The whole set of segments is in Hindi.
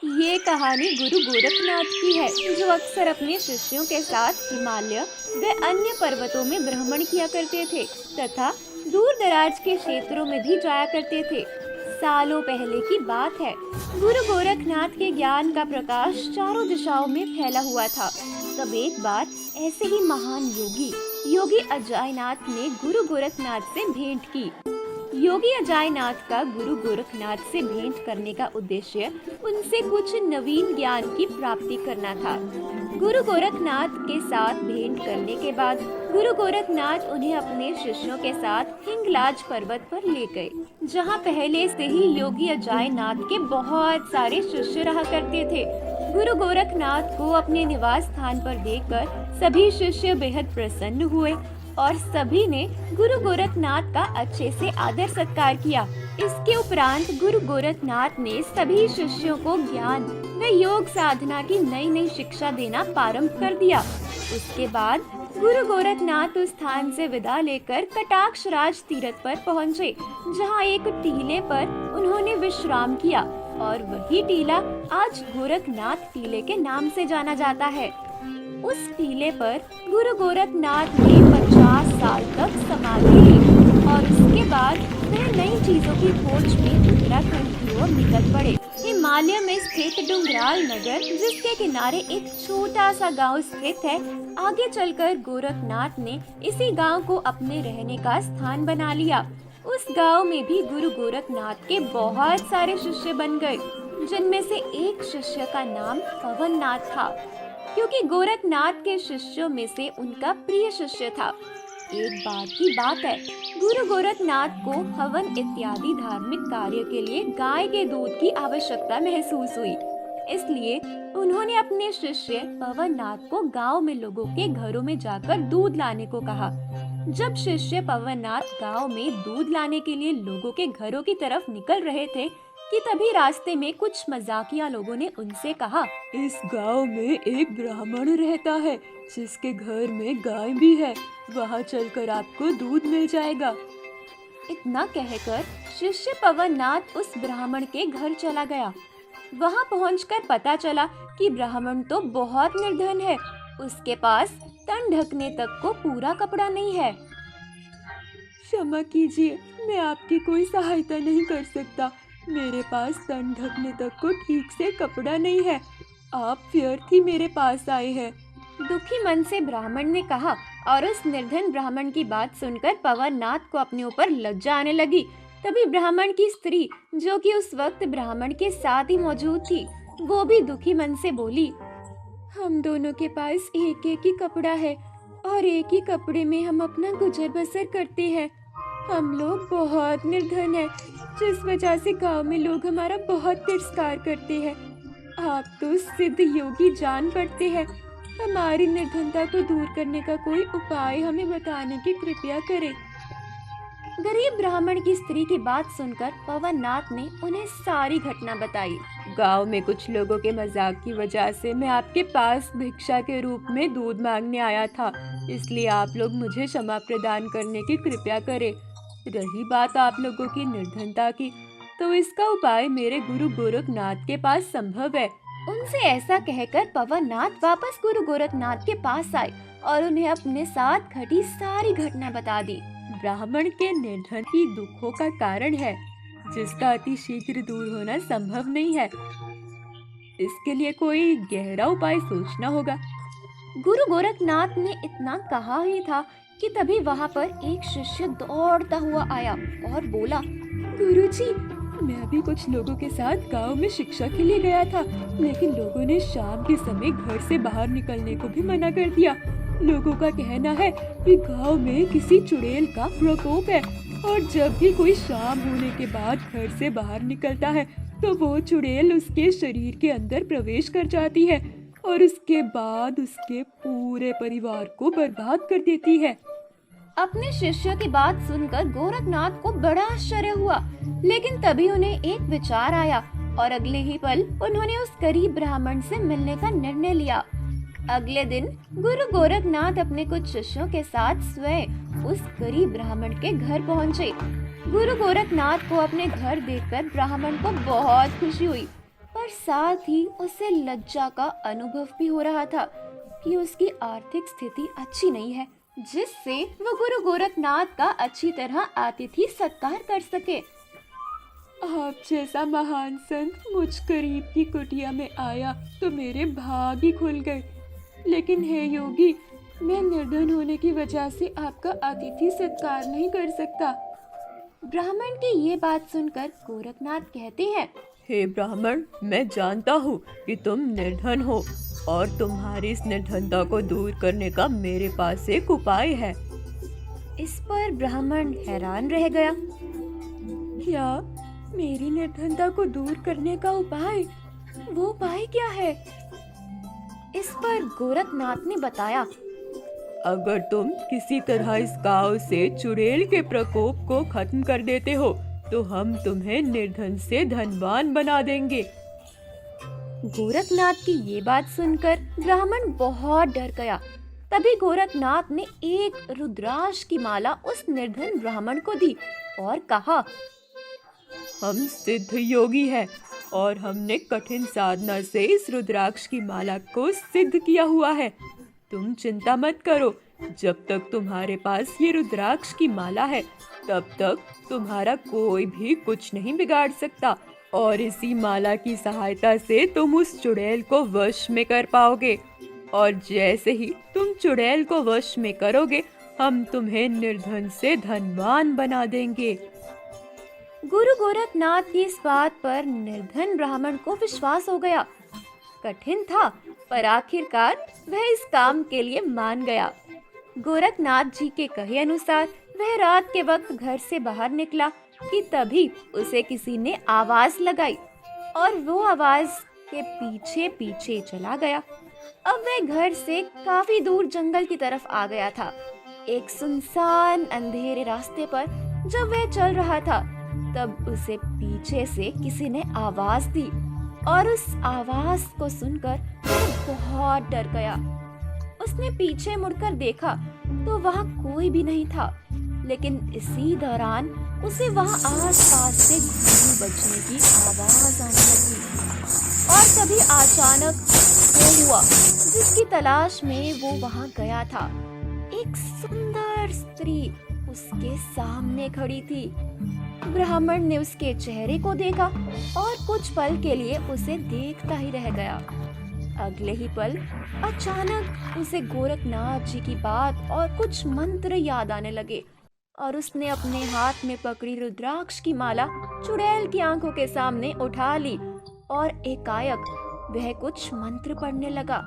ये कहानी गुरु गोरखनाथ की है, जो अक्सर अपने शिष्यों के साथ हिमालय व अन्य पर्वतों में भ्रमण किया करते थे तथा दूर दराज के क्षेत्रों में भी जाया करते थे। सालों पहले की बात है। गुरु गोरखनाथ के ज्ञान का प्रकाश चारों दिशाओं में फैला हुआ था। तब एक बार ऐसे ही महान योगी योगी अजायनाथ ने गुरु गोरखनाथ से भेंट की। योगी अजायनाथ का गुरु गोरखनाथ से भेंट करने का उद्देश्य उनसे कुछ नवीन ज्ञान की प्राप्ति करना था। गुरु गोरखनाथ के साथ भेंट करने के बाद गुरु गोरखनाथ उन्हें अपने शिष्यों के साथ हिंगलाज पर्वत पर ले गए, जहां पहले से ही योगी अजायनाथ के बहुत सारे शिष्य रहा करते थे। गुरु गोरखनाथ को अपने निवास स्थान पर देखकर सभी शिष्य बेहद प्रसन्न हुए और सभी ने गुरु गोरखनाथ का अच्छे से आदर सत्कार किया। इसके उपरांत गुरु गोरखनाथ ने सभी शिष्यों को ज्ञान व योग साधना की नई नई शिक्षा देना प्रारंभ कर दिया। उसके बाद गुरु गोरखनाथ उस स्थान से विदा लेकर कटाक्ष राज तीर्थ पर पहुँचे, जहाँ एक टीले पर उन्होंने विश्राम किया और वही टीला आज गोरखनाथ टीले के नाम से जाना जाता है। उस टीले पर गुरु गोरखनाथ ने 50 साल तक समाधि ली और उसके बाद वह नई चीजों की खोज में उत्तराखंड की ओर निकल पड़े। हिमालय में स्थित डुंगराल नगर, जिसके किनारे एक छोटा सा गांव स्थित है, आगे चलकर गोरखनाथ ने इसी गांव को अपने रहने का स्थान बना लिया। उस गांव में भी गुरु गोरखनाथ के बहुत सारे शिष्य बन गए, जिनमें से एक शिष्य का नाम पवननाथ था, क्योंकि गोरखनाथ के शिष्यों में से उनका प्रिय शिष्य था। एक बार की बात है, गुरु गोरखनाथ को हवन इत्यादि धार्मिक कार्य के लिए गाय के दूध की आवश्यकता महसूस हुई। इसलिए उन्होंने अपने शिष्य पवननाथ को गांव में लोगों के घरों में जाकर दूध लाने को कहा। जब शिष्य पवननाथ गांव में दूध लाने के लिए लोगों के घरों की तरफ निकल रहे थे कि तभी रास्ते में कुछ मजाकिया लोगों ने उनसे कहा, इस गांव में एक ब्राह्मण रहता है जिसके घर में गाय भी है, वहां चलकर आपको दूध मिल जाएगा। इतना कहकर शिष्य पवननाथ उस ब्राह्मण के घर चला गया। वहां पहुंचकर पता चला कि ब्राह्मण तो बहुत निर्धन है, उसके पास तन ढकने तक को पूरा कपड़ा नहीं है। क्षमा कीजिए, मैं आपकी कोई सहायता नहीं कर सकता। मेरे पास तन ढकने तक को ठीक से कपड़ा नहीं है। आप व्यर्थ ही मेरे पास आए हैं। दुखी मन से ब्राह्मण ने कहा और उस निर्धन ब्राह्मण की बात सुनकर पवननाथ को अपने ऊपर लज्जा आने लगी। तभी ब्राह्मण की स्त्री, जो कि उस वक्त ब्राह्मण के साथ ही मौजूद थी, वो भी दुखी मन से बोली, हम दोनों के पास एक एक ही कपड़ा है और एक ही कपड़े में हम अपना गुजर बसर करते हैं। हम लोग बहुत निर्धन हैं, जिस वजह से गांव में लोग हमारा बहुत तिरस्कार करते हैं। आप तो सिद्ध योगी जान पड़ते हैं। हमारी निर्धनता को दूर करने का कोई उपाय हमें बताने की कृपया करें। गरीब ब्राह्मण की स्त्री की बात सुनकर पवननाथ ने उन्हें सारी घटना बताई। गांव में कुछ लोगों के मजाक की वजह से मैं आपके पास भिक्षा के रूप में दूध मांगने आया था, इसलिए आप लोग मुझे क्षमा प्रदान करने की कृपया करें। रही बात आप लोगों की निर्धनता की, तो इसका उपाय मेरे गुरु गोरखनाथ के पास संभव है। उनसे ऐसा कहकर पवननाथ वापस गुरु गोरखनाथ के पास आए और उन्हें अपने साथ घटी सारी घटना बता दी। ब्राह्मण के निर्धन ही दुखों का कारण है, जिसका अति शीघ्र दूर होना संभव नहीं है। इसके लिए कोई गहरा उपाय सोचना होगा। गुरु गोरखनाथ ने इतना कहा ही था कि तभी वहाँ पर एक शिष्य दौड़ता हुआ आया और बोला, गुरुजी, मैं अभी कुछ लोगों के साथ गांव में शिक्षा के लिए गया था, लेकिन लोगों ने शाम के समय घर से बाहर निकलने को भी मना कर दिया। लोगों का कहना है कि गांव में किसी चुड़ैल का प्रकोप है और जब भी कोई शाम होने के बाद घर से बाहर निकलता है तो वो चुड़ैल उसके शरीर के अंदर प्रवेश कर जाती है और उसके बाद उसके पूरे परिवार को बर्बाद कर देती है। अपने शिष्य की बात सुनकर गोरखनाथ को बड़ा आश्चर्य हुआ, लेकिन तभी उन्हें एक विचार आया और अगले ही पल उन्होंने उस गरीब ब्राह्मण से मिलने का निर्णय लिया। अगले दिन गुरु गोरखनाथ अपने कुछ शिष्यों के साथ स्वयं उस गरीब ब्राह्मण के घर पहुँचे। गुरु गोरखनाथ को अपने घर देखकर ब्राह्मण को बहुत खुशी हुई, और साथ ही उसे लज्जा का अनुभव भी हो रहा था कि उसकी आर्थिक स्थिति अच्छी नहीं है, जिससे वो गुरु गोरखनाथ का अच्छी तरह आतिथ्य सत्कार कर सके। आप जैसा महान संत मुझ गरीब की कुटिया में आया तो मेरे भाग ही खुल गए। लेकिन हे योगी, मैं निर्धन होने की वजह से आपका अतिथि सत्कार नहीं कर सकता। ब्राह्मण की ये बात सुनकर गोरखनाथ कहते हैं, हे ब्राह्मण, मैं जानता हूँ कि तुम निर्धन हो और तुम्हारी इस निर्धनता को दूर करने का मेरे पास एक उपाय है। इस पर ब्राह्मण हैरान रह गया। क्या मेरी निर्धनता को दूर करने का उपाय? वो उपाय क्या है? इस पर गोरखनाथ ने बताया, अगर तुम किसी तरह इस गांव से चुड़ैल के प्रकोप को खत्म कर देते हो तो हम तुम्हें निर्धन से धनवान बना देंगे। गोरखनाथ की ये बात सुनकर ब्राह्मण बहुत डर गया। तभी गोरखनाथ ने एक रुद्राक्ष की माला उस निर्धन ब्राह्मण को दी और कहा, हम सिद्ध योगी हैं और हमने कठिन साधना से इस रुद्राक्ष की माला को सिद्ध किया हुआ है। तुम चिंता मत करो, जब तक तुम्हारे पास ये रुद्राक्ष की माला है तब तक तुम्हारा कोई भी कुछ नहीं बिगाड़ सकता और इसी माला की सहायता से तुम उस चुड़ैल को वश में कर पाओगे और जैसे ही तुम चुड़ैल को वश में करोगे हम तुम्हें निर्धन से धनवान बना देंगे। गुरु गोरखनाथ की इस बात पर निर्धन ब्राह्मण को विश्वास हो गया। कठिन था पर आखिरकार वह इस काम के लिए मान गया। गोरखनाथ जी के कहे अनुसार वह रात के वक्त घर से बाहर निकला कि तभी उसे किसी ने आवाज लगाई और वो आवाज के पीछे पीछे चला गया। अब वह घर से काफी दूर जंगल की तरफ आ गया था। एक सुनसान अंधेरे रास्ते पर जब वह चल रहा था तब उसे पीछे से किसी ने आवाज दी और उस आवाज को सुनकर वह बहुत डर गया। उसने पीछे मुड़कर देखा तो वहाँ कोई भी नहीं था, लेकिन इसी दौरान उसे वहाँ आस-पास से घुटने बजने की आवाज आने लगी और तभी अचानक वो हुआ जिसकी तलाश में वो वहाँ गया था। एक सुंदर स्त्री उसके सामने खड़ी थी। ब्राह्मण ने उसके चेहरे को देखा और कुछ पल के लिए उसे देखता ही रह गया। अगले ही पल अचानक उसे गोरखनाथ जी की बात और कुछ मंत्र याद आने लगे और उसने अपने हाथ में पकड़ी रुद्राक्ष की माला चुड़ैल की आंखों के सामने उठा ली और एकाएक वह कुछ मंत्र पढ़ने लगा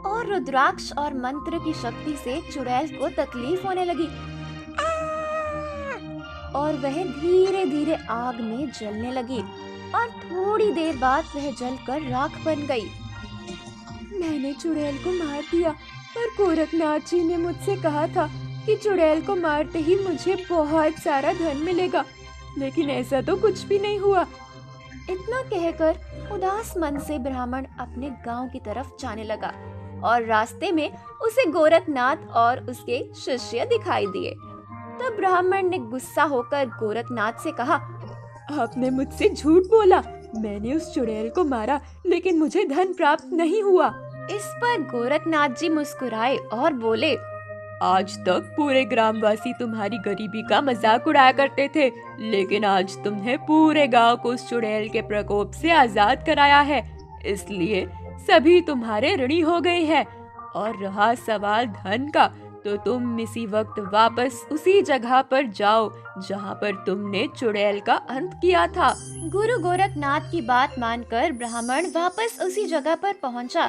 और रुद्राक्ष और मंत्र की शक्ति से चुड़ैल को तकलीफ होने लगी और वह धीरे धीरे आग में जलने लगी और थोड़ी देर बाद वह जलकर राख बन गई। मैंने चुड़ैल को मार दिया पर गोरखनाथ जी ने मुझसे कहा था कि चुड़ैल को मारते ही मुझे बहुत सारा धन मिलेगा, लेकिन ऐसा तो कुछ भी नहीं हुआ। इतना कहकर उदास मन से ब्राह्मण अपने गांव की तरफ जाने लगा और रास्ते में उसे गोरखनाथ और उसके शिष्य दिखाई दिए। तब ब्राह्मण ने गुस्सा होकर गोरखनाथ से कहा, आपने मुझसे झूठ बोला, मैंने उस चुड़ैल को मारा लेकिन मुझे धन प्राप्त नहीं हुआ। इस पर गोरखनाथ जी मुस्कुराए और बोले, आज तक पूरे ग्रामवासी तुम्हारी गरीबी का मजाक उड़ाया करते थे, लेकिन आज तुमने पूरे गांव को उस चुड़ैल के प्रकोप से आजाद कराया है, इसलिए सभी तुम्हारे ऋणी हो गए हैं। और रहा सवाल धन का, तो तुम इसी वक्त वापस उसी जगह पर जाओ जहाँ पर तुमने चुड़ैल का अंत किया था। गुरु गोरखनाथ की बात मानकर ब्राह्मण वापस उसी जगह पर पहुँचा।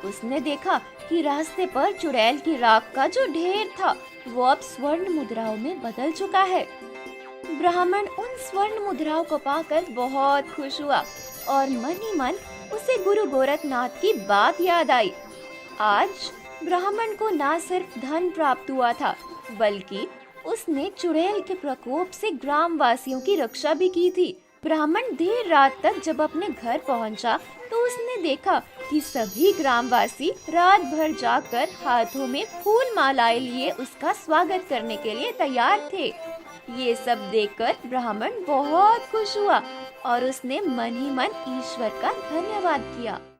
उसने देखा कि रास्ते पर चुड़ैल की राख का जो ढेर था वो अब स्वर्ण मुद्राओं में बदल चुका है। ब्राह्मण उन स्वर्ण मुद्राओं को पाकर बहुत खुश हुआ और मन ही मन उसे गुरु गोरखनाथ की बात याद आई। आज ब्राह्मण को न सिर्फ धन प्राप्त हुआ था, बल्कि उसने चुड़ैल के प्रकोप से ग्रामवासियों की रक्षा भी की थी। ब्राह्मण देर रात तक जब अपने घर पहुंचा तो उसने देखा कि सभी ग्रामवासी रात भर जाकर हाथों में फूल मालाएं लिए उसका स्वागत करने के लिए तैयार थे। ये सब देखकर ब्राह्मण बहुत खुश हुआ और उसने मन ही मन ईश्वर का धन्यवाद किया।